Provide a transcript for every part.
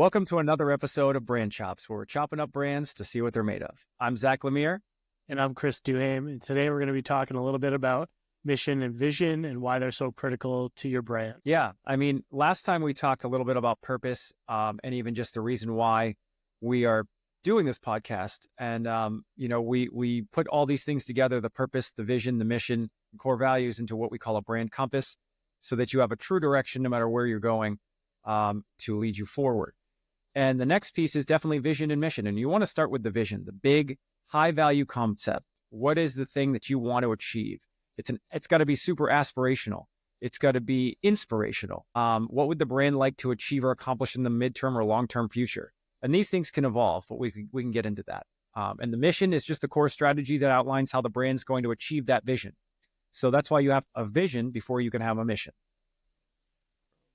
Welcome to another episode of Brand Chops, where we're chopping up brands to see what they're made of. I'm Zack Lemear. And I'm Chris Duhaime. And today we're going to be talking a little bit about mission and vision and why they're so critical to your brand. Yeah, last time we talked a little bit about purpose and even just the reason why we are doing this podcast. And, we put all these things together, the purpose, the vision, the mission, core values into what we call a brand compass so that you have a true direction no matter where you're going to lead you forward. And the next piece is definitely vision and mission. And you want to start with the vision, the big high value concept. What is the thing that you want to achieve? It's got to be super aspirational. It's got to be inspirational. What would the brand like to achieve or accomplish in the midterm or long-term future? And these things can evolve, but we can get into that. And the mission is just the core strategy that outlines how the brand's going to achieve that vision. So that's why you have a vision before you can have a mission.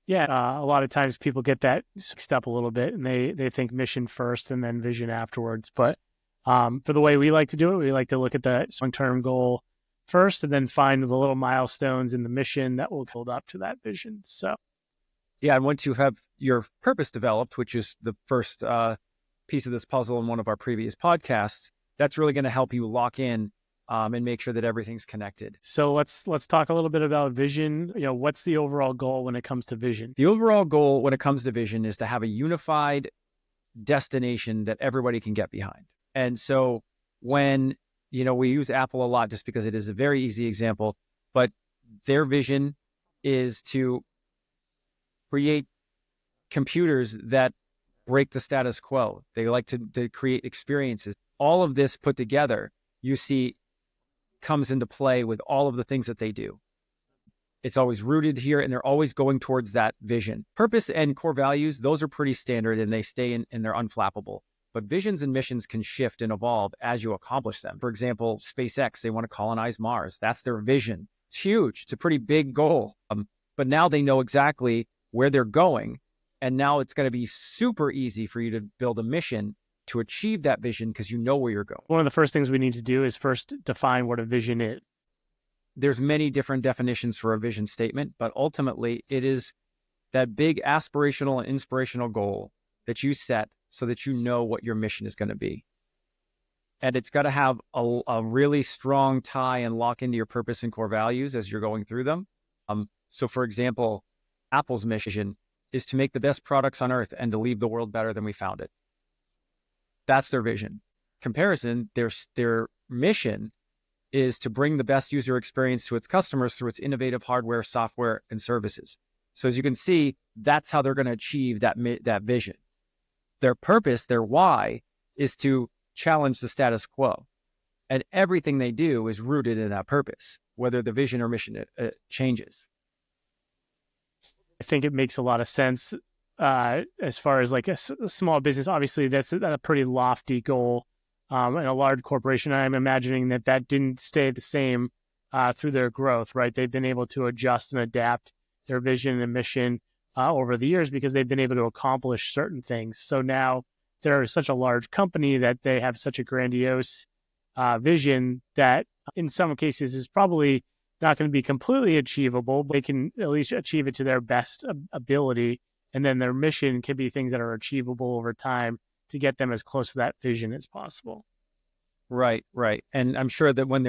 Yeah, a lot of times people get that mixed up a little bit and they think mission first and then vision afterwards. But for the way we like to do it, we like to look at the long-term goal first and then find the little milestones in the mission that will build up to that vision. So, yeah, and once you have your purpose developed, which is the first piece of this puzzle in one of our previous podcasts, that's really going to help you lock in and make sure that everything's connected. So let's talk a little bit about vision. What's the overall goal when it comes to vision? The overall goal when it comes to vision is to have a unified destination that everybody can get behind. And so when, we use Apple a lot just because it is a very easy example, but their vision is to create computers that break the status quo. They like to create experiences. All of this put together, you see, comes into play with all of the things that they do. It's always rooted here and they're always going towards that vision. Purpose and core values, those are pretty standard and they stay in and they're unflappable. But visions and missions can shift and evolve as you accomplish them. For example, SpaceX, they want to colonize Mars. That's their vision. It's huge. It's a pretty big goal. But now they know exactly where they're going. And now it's going to be super easy for you to build a mission to achieve that vision because you know where you're going. One of the first things we need to do is first define what a vision is. There's many different definitions for a vision statement, but ultimately it is that big aspirational and inspirational goal that you set so that you know what your mission is going to be. And it's got to have a really strong tie and lock into your purpose and core values as you're going through them. So for example, Apple's mission is to make the best products on earth and to leave the world better than we found it. That's their vision. Comparison, their mission is to bring the best user experience to its customers through its innovative hardware, software, and services. So as you can see, that's how they're going to achieve that vision. Their purpose, their why, is to challenge the status quo. And everything they do is rooted in that purpose, whether the vision or mission changes. I think it makes a lot of sense as far as like a small business. Obviously, that's a pretty lofty goal. And a large corporation, I'm imagining that didn't stay the same through their growth, right? They've been able to adjust and adapt their vision and mission over the years because they've been able to accomplish certain things. So now they're such a large company that they have such a grandiose vision that in some cases is probably not going to be completely achievable, but they can at least achieve it to their best ability. And then their mission can be things that are achievable over time to get them as close to that vision as possible. Right. And I'm sure that when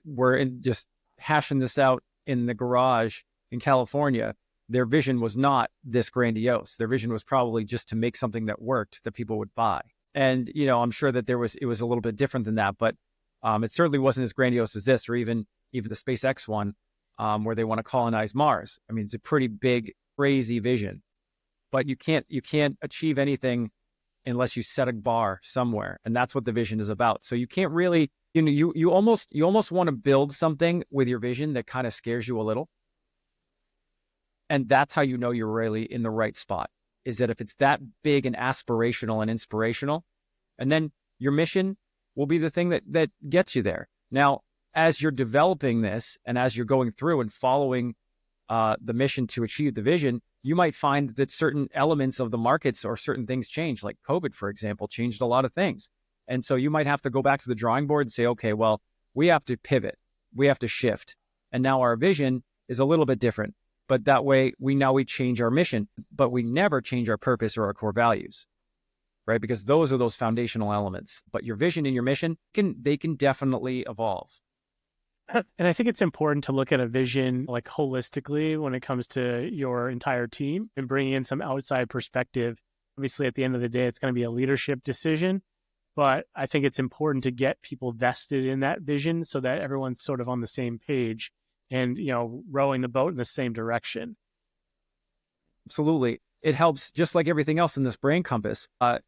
were just hashing this out in the garage in California, their vision was not this grandiose. Their vision was probably just to make something that worked that people would buy. And, I'm sure that it was a little bit different than that, but it certainly wasn't as grandiose as this, or even the SpaceX one, where they want to colonize Mars. I mean, it's a pretty big, crazy vision, but you can't achieve anything unless you set a bar somewhere. And that's what the vision is about. So you can't really, you almost want to build something with your vision that kind of scares you a little. And that's how you know you're really in the right spot, is that if it's that big and aspirational and inspirational, and then your mission will be the thing that gets you there. Now, as you're developing this and as you're going through and following the mission to achieve the vision, you might find that certain elements of the markets or certain things change, like COVID, for example, changed a lot of things. And so you might have to go back to the drawing board and say, okay, well, we have to pivot, we have to shift. And now our vision is a little bit different. but that way we change our mission, but we never change our purpose or our core values, right? Because those are those foundational elements. But your vision and your mission they can definitely evolve. And I think it's important to look at a vision like holistically when it comes to your entire team and bringing in some outside perspective. Obviously, at the end of the day, it's going to be a leadership decision, but I think it's important to get people vested in that vision so that everyone's sort of on the same page and, rowing the boat in the same direction. Absolutely. It helps, just like everything else in this brand compass,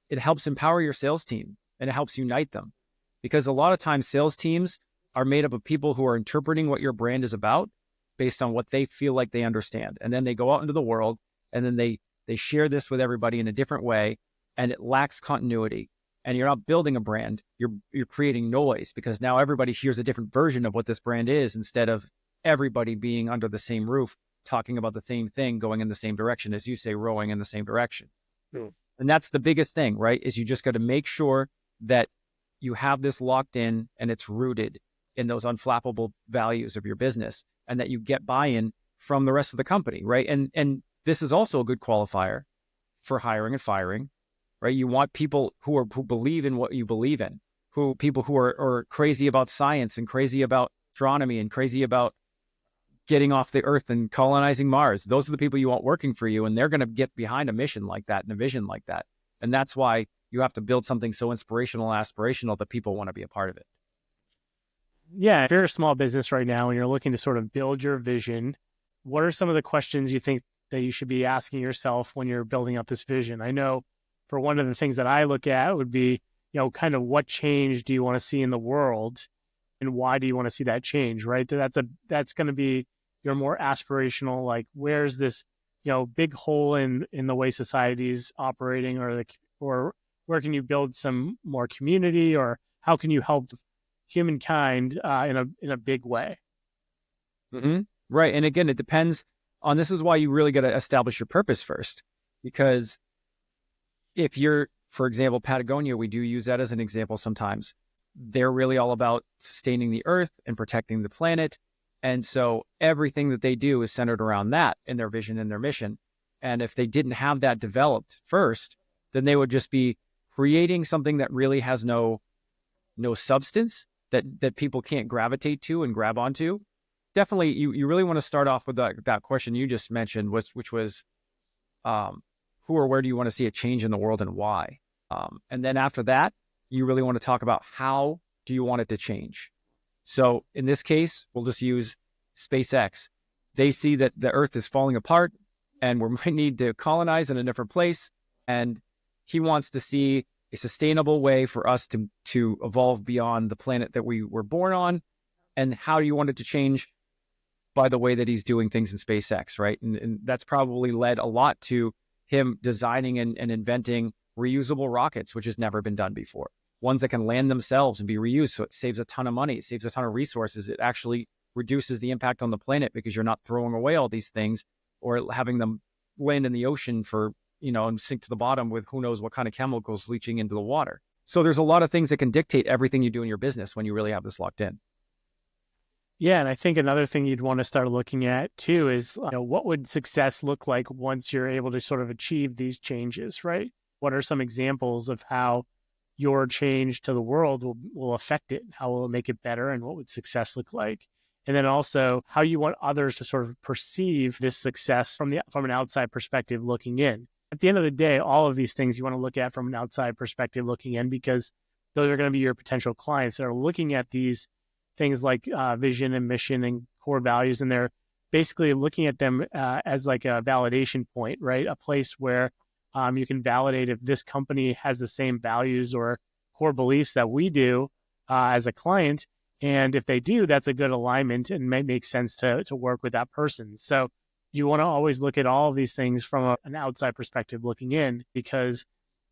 it helps empower your sales team and it helps unite them. Because a lot of times sales teams are made up of people who are interpreting what your brand is about based on what they feel like they understand. And then they go out into the world and then they share this with everybody in a different way, and it lacks continuity. And you're not building a brand, you're creating noise, because now everybody hears a different version of what this brand is instead of everybody being under the same roof, talking about the same thing, going in the same direction, as you say, rowing in the same direction. Mm. And that's the biggest thing, right? Is you just got to make sure that you have this locked in and it's rooted in those unflappable values of your business, and that you get buy-in from the rest of the company, right? And this is also a good qualifier for hiring and firing, right? You want people who believe in what you believe in, people who are crazy about science and crazy about astronomy and crazy about getting off the earth and colonizing Mars. Those are the people you want working for you, and they're going to get behind a mission like that and a vision like that. And that's why you have to build something so inspirational and aspirational that people want to be a part of it. Yeah, if you're a small business right now and you're looking to sort of build your vision, what are some of the questions you think that you should be asking yourself when you're building up this vision? I know for one of the things that I look at would be, kind of what change do you want to see in the world and why do you want to see that change, right? That's going to be your more aspirational, like where's this, big hole in the way society's operating, or where can you build some more community, or how can you help humankind in a big way? Mm-hmm. Right. And again, it depends on, this is why you really got to establish your purpose first, because if you're, for example, Patagonia, we do use that as an example sometimes. They're really all about sustaining the earth and protecting the planet. And so everything that they do is centered around that in their vision and their mission. And if they didn't have that developed first, then they would just be creating something that really has no substance, that people can't gravitate to and grab onto. Definitely, you really want to start off with that question you just mentioned, which was, who or where do you want to see a change in the world and why? And then after that, you really want to talk about how do you want it to change? So in this case, we'll just use SpaceX. They see that the Earth is falling apart and we might need to colonize in a different place. And he wants to see a sustainable way for us to evolve beyond the planet that we were born on. And how do you want it to change? By the way that he's doing things in SpaceX, right? And that's probably led a lot to him designing and inventing reusable rockets, which has never been done before. Ones that can land themselves and be reused. So it saves a ton of money. It saves a ton of resources. It actually reduces the impact on the planet because you're not throwing away all these things or having them land in the ocean for, and sink to the bottom with who knows what kind of chemicals leaching into the water. So there's a lot of things that can dictate everything you do in your business when you really have this locked in. Yeah, and I think another thing you'd want to start looking at too is, what would success look like once you're able to sort of achieve these changes, right? What are some examples of how your change to the world will affect it? How will it make it better? And what would success look like? And then also how you want others to sort of perceive this success from an outside perspective looking in. At the end of the day, all of these things you want to look at from an outside perspective looking in, because those are going to be your potential clients that are looking at these things like vision and mission and core values. And they're basically looking at them as like a validation point, right? A place where you can validate if this company has the same values or core beliefs that we do as a client. And if they do, that's a good alignment and may make sense to work with that person. So you want to always look at all of these things from an outside perspective looking in, because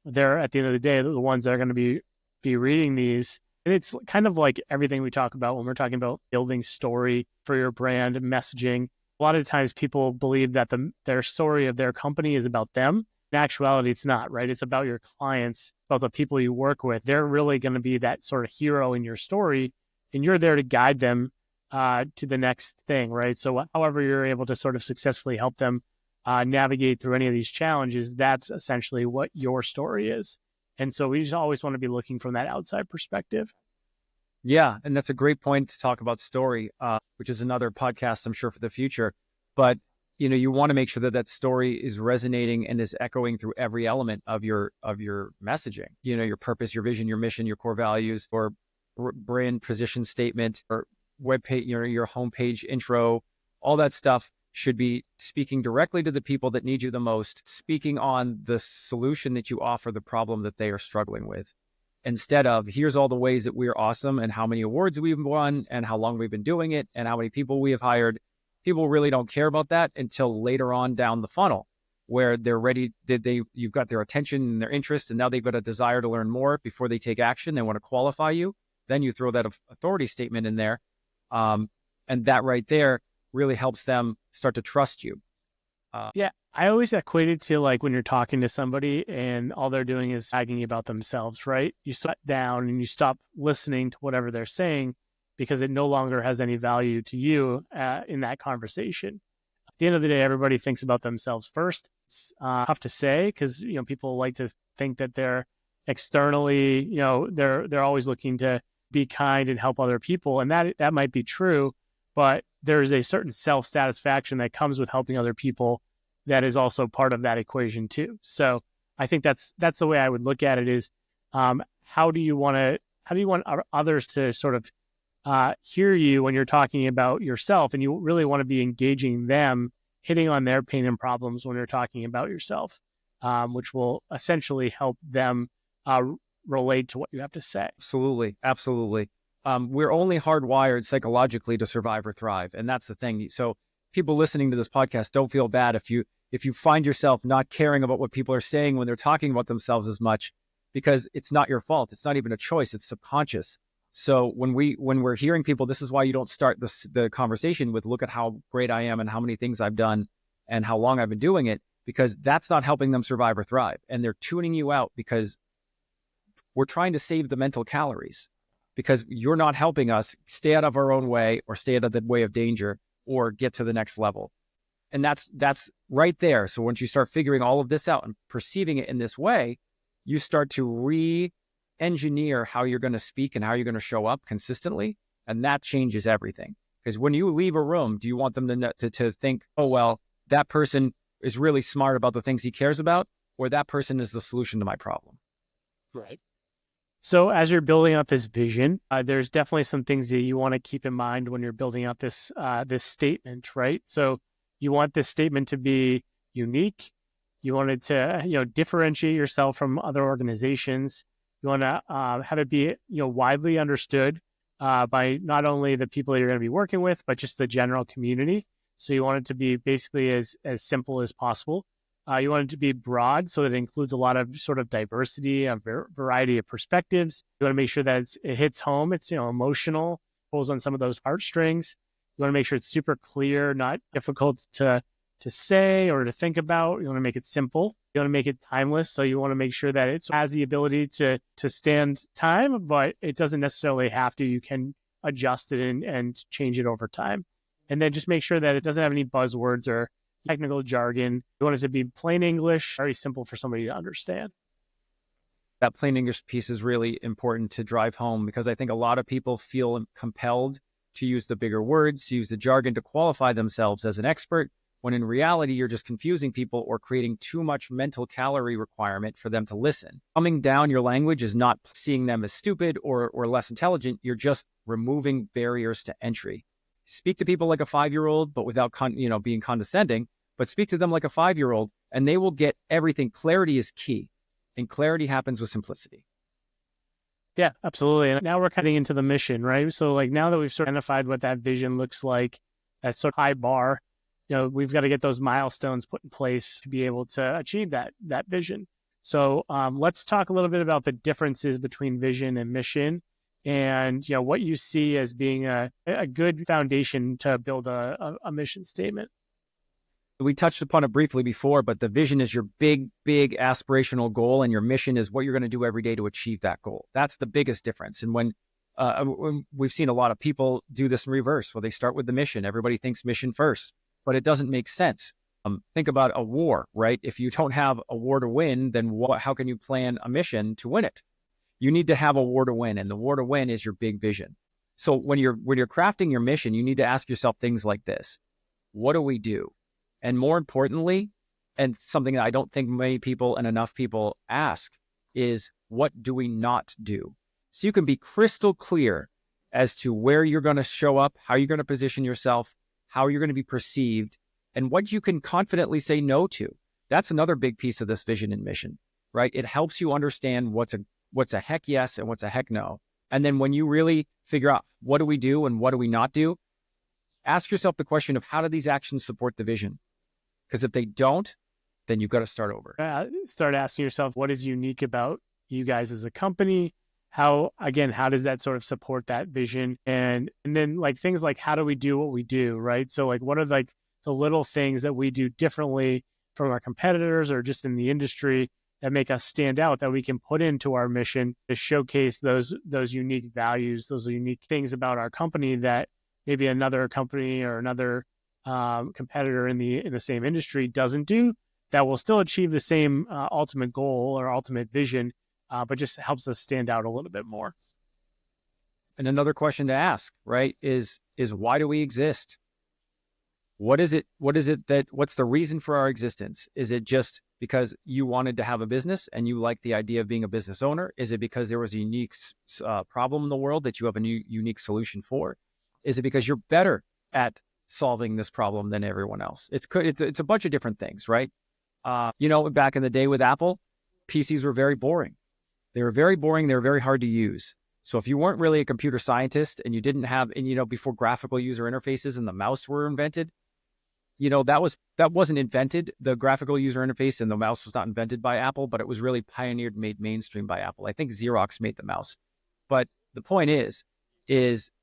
they're, at the end of the day, the ones that are going to be reading these. And it's kind of like everything we talk about when we're talking about building story for your brand and messaging. A lot of times people believe that their story of their company is about them. In actuality, it's not, right? It's about your clients, about the people you work with. They're really going to be that sort of hero in your story, and you're there to guide them to the next thing, right? So however you're able to sort of successfully help them navigate through any of these challenges, that's essentially what your story is. And so we just always want to be looking from that outside perspective. Yeah, and that's a great point to talk about story, which is another podcast, I'm sure, for the future. But you want to make sure that that story is resonating and is echoing through every element of your messaging. Your purpose, your vision, your mission, your core values, or brand position statement, or web page, your homepage intro. All that stuff should be speaking directly to the people that need you the most, speaking on the solution that you offer, the problem that they are struggling with, instead of here's all the ways that we're awesome and how many awards we've won and how long we've been doing it and how many people we have hired. People really don't care about that until later on down the funnel, where they're ready. You've got their attention and their interest, and now they've got a desire to learn more before they take action. They want to qualify you. Then you throw that authority statement in there. And that right there really helps them start to trust you. Yeah, I always equate it to like when you're talking to somebody and all they're doing is bragging about themselves, right? You sit down and you stop listening to whatever they're saying because it no longer has any value to you in that conversation. At the end of the day, everybody thinks about themselves first. It's tough to say because people like to think that they're externally, they're always looking to be kind and help other people, and that might be true, but there's a certain self-satisfaction that comes with helping other people that is also part of that equation too. So I think that's the way I would look at it is how do you want others to sort of hear you when you're talking about yourself, and you really want to be engaging them, hitting on their pain and problems when you're talking about yourself, which will essentially help them relate to what you have to say. Absolutely. Absolutely. We're only hardwired psychologically to survive or thrive. And that's the thing. So people listening to this podcast, don't feel bad if you find yourself not caring about what people are saying when they're talking about themselves as much, because it's not your fault. It's not even a choice. It's subconscious. So when we're hearing people, this is why you don't start the conversation with, look at how great I am and how many things I've done and how long I've been doing it, because that's not helping them survive or thrive. And they're tuning you out because we're trying to save the mental calories, because you're not helping us stay out of our own way or stay out of the way of danger or get to the next level. And that's right there. So once you start figuring all of this out and perceiving it in this way, you start to re-engineer how you're going to speak and how you're going to show up consistently. And that changes everything. Because when you leave a room, do you want them to think, oh, well, that person is really smart about the things he cares about, or that person is the solution to my problem? Right. So as you're building up this vision, there's definitely some things that you want to keep in mind when you're building up this statement, right? So you want this statement to be unique. You want it to, differentiate yourself from other organizations. You want to have it be, widely understood by not only the people that you're going to be working with, but just the general community. So you want it to be basically as simple as possible. You want it to be broad, so it includes a lot of sort of diversity, a variety of perspectives. You want to make sure that it hits home. It's emotional, pulls on some of those heartstrings. You want to make sure it's super clear, not difficult to say or to think about. You want to make it simple. You want to make it timeless. So you want to make sure that it has the ability to stand time, but it doesn't necessarily have to. You can adjust it and change it over time. And then just make sure that it doesn't have any buzzwords or technical jargon. You want it to be plain English, very simple for somebody to understand. That plain English piece is really important to drive home, because I think a lot of people feel compelled to use the bigger words, to use the jargon to qualify themselves as an expert, when in reality, you're just confusing people or creating too much mental calorie requirement for them to listen. Dumbing down your language is not seeing them as stupid or less intelligent. You're just removing barriers to entry. Speak to people like a 5-year-old, but without being condescending, but speak to them like a 5-year-old and they will get everything. Clarity is key, and clarity happens with simplicity. Yeah, absolutely. And now we're cutting into the mission, right? So like now that we've sort of identified what that vision looks like, that sort of high bar, we've got to get those milestones put in place to be able to achieve that vision. So let's talk a little bit about the differences between vision and mission, and what you see as being a good foundation to build a mission statement. We touched upon it briefly before, but the vision is your big aspirational goal, and your mission is what you're going to do every day to achieve that goal. That's the biggest difference. And when we've seen a lot of people do this in reverse, where they start with the mission. Everybody thinks mission first, but it doesn't make sense. Think about a war, right? If you don't have a war to win, then how can you plan a mission to win it? You need to have a war to win, and the war to win is your big vision. So when you're crafting your mission, you need to ask yourself things like this: what do we do? And more importantly, and something that I don't think many people and enough people ask, is what do we not do? So you can be crystal clear as to where you're going to show up, how you're going to position yourself, how you're going to be perceived, and what you can confidently say no to. That's another big piece of this vision and mission, right? It helps you understand what's a heck yes and what's a heck no. And then when you really figure out what do we do and what do we not do, ask yourself the question of how do these actions support the vision? Because if they don't, then you've got to start over. Start asking yourself, what is unique about you guys as a company? How does that sort of support that vision? And then like things like, how do we do what we do, right? So like, what are like the little things that we do differently from our competitors or just in the industry that make us stand out, that we can put into our mission to showcase those unique values, those unique things about our company that maybe another company or another competitor in the same industry doesn't do, that will still achieve the same ultimate goal or ultimate vision, but just helps us stand out a little bit more. And another question to ask, right, is why do we exist? What's the reason for our existence? Is it just because you wanted to have a business and you like the idea of being a business owner? Is it because there was a unique problem in the world that you have a unique solution for? Is it because you're better at solving this problem than everyone else? It's a bunch of different things, right? Back in the day with Apple, PCs were very boring. They were very boring. They were very hard to use. So if you weren't really a computer scientist and you didn't have, before graphical user interfaces and the mouse were invented, that wasn't invented. The graphical user interface and the mouse was not invented by Apple, but it was really pioneered, made mainstream by Apple. I think Xerox made the mouse. But the point is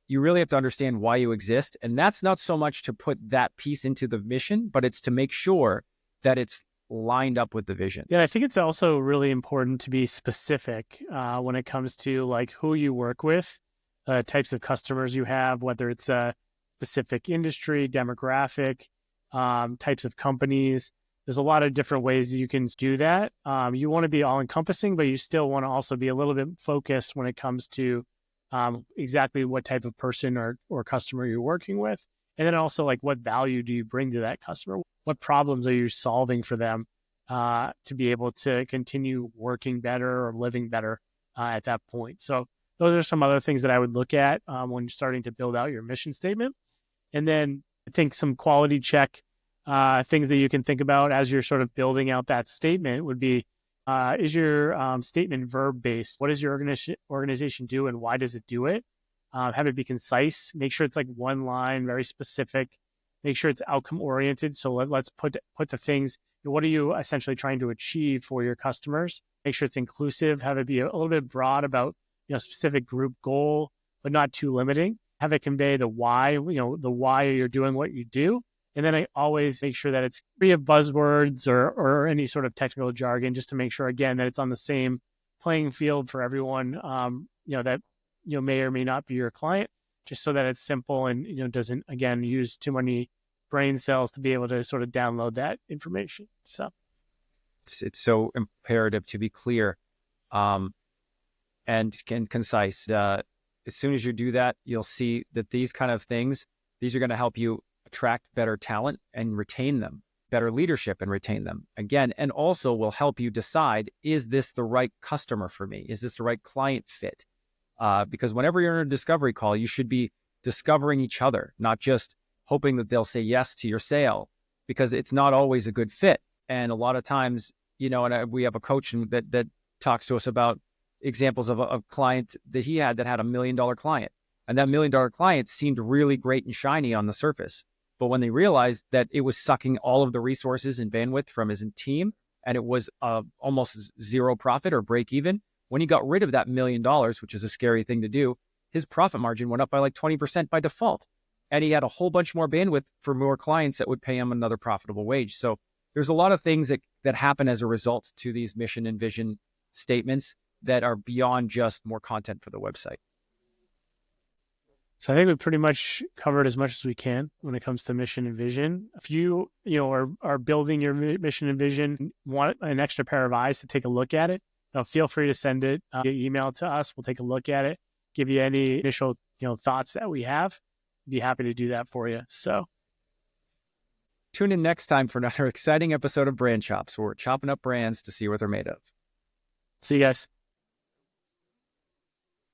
you really have to understand why you exist. And that's not so much to put that piece into the mission, but it's to make sure that it's lined up with the vision. Yeah, I think it's also really important to be specific when it comes to like who you work with, types of customers you have, whether it's a specific industry, demographic, types of companies. There's a lot of different ways that you can do that. You want to be all encompassing, but you still want to also be a little bit focused when it comes to exactly what type of person or customer you're working with. And then also like what value do you bring to that customer? What problems are you solving for them to be able to continue working better or living better at that point? So those are some other things that I would look at when starting to build out your mission statement. And then I think some quality check things that you can think about as you're sort of building out that statement would be, is your statement verb-based? What does your organization do and why does it do it? Have it be concise. Make sure it's like one line, very specific. Make sure it's outcome-oriented. So let's put the things, what are you essentially trying to achieve for your customers? Make sure it's inclusive. Have it be a little bit broad about specific group goal, but not too limiting. Have it convey the why, the why you're doing what you do. And then I always make sure that it's free of buzzwords or any sort of technical jargon, just to make sure, again, that it's on the same playing field for everyone, that may or may not be your client, just so that it's simple and, doesn't, again, use too many brain cells to be able to sort of download that information. So it's so imperative to be clear and concise. As soon as you do that, you'll see that these kind of things, these are going to help you attract better talent and retain them, better leadership and retain them. Again, and also will help you decide, is this the right customer for me? Is this the right client fit? Because whenever you're in a discovery call, you should be discovering each other, not just hoping that they'll say yes to your sale, because it's not always a good fit. And a lot of times, and we have a coach that talks to us about examples of a client that he had $1 million client. And that $1 million client seemed really great and shiny on the surface. But when they realized that it was sucking all of the resources and bandwidth from his team, and it was almost zero profit or break even, when he got rid of that $1 million, which is a scary thing to do, his profit margin went up by like 20% by default. And he had a whole bunch more bandwidth for more clients that would pay him another profitable wage. So there's a lot of things that happen as a result to these mission and vision statements that are beyond just more content for the website. So I think we pretty much covered as much as we can when it comes to mission and vision. If you are building your mission and vision, want an extra pair of eyes to take a look at it, feel free to send it via email to us. We'll take a look at it, give you any initial thoughts that we have. Be happy to do that for you. So tune in next time for another exciting episode of Brand Chops, where we're chopping up brands to see what they're made of. See you guys.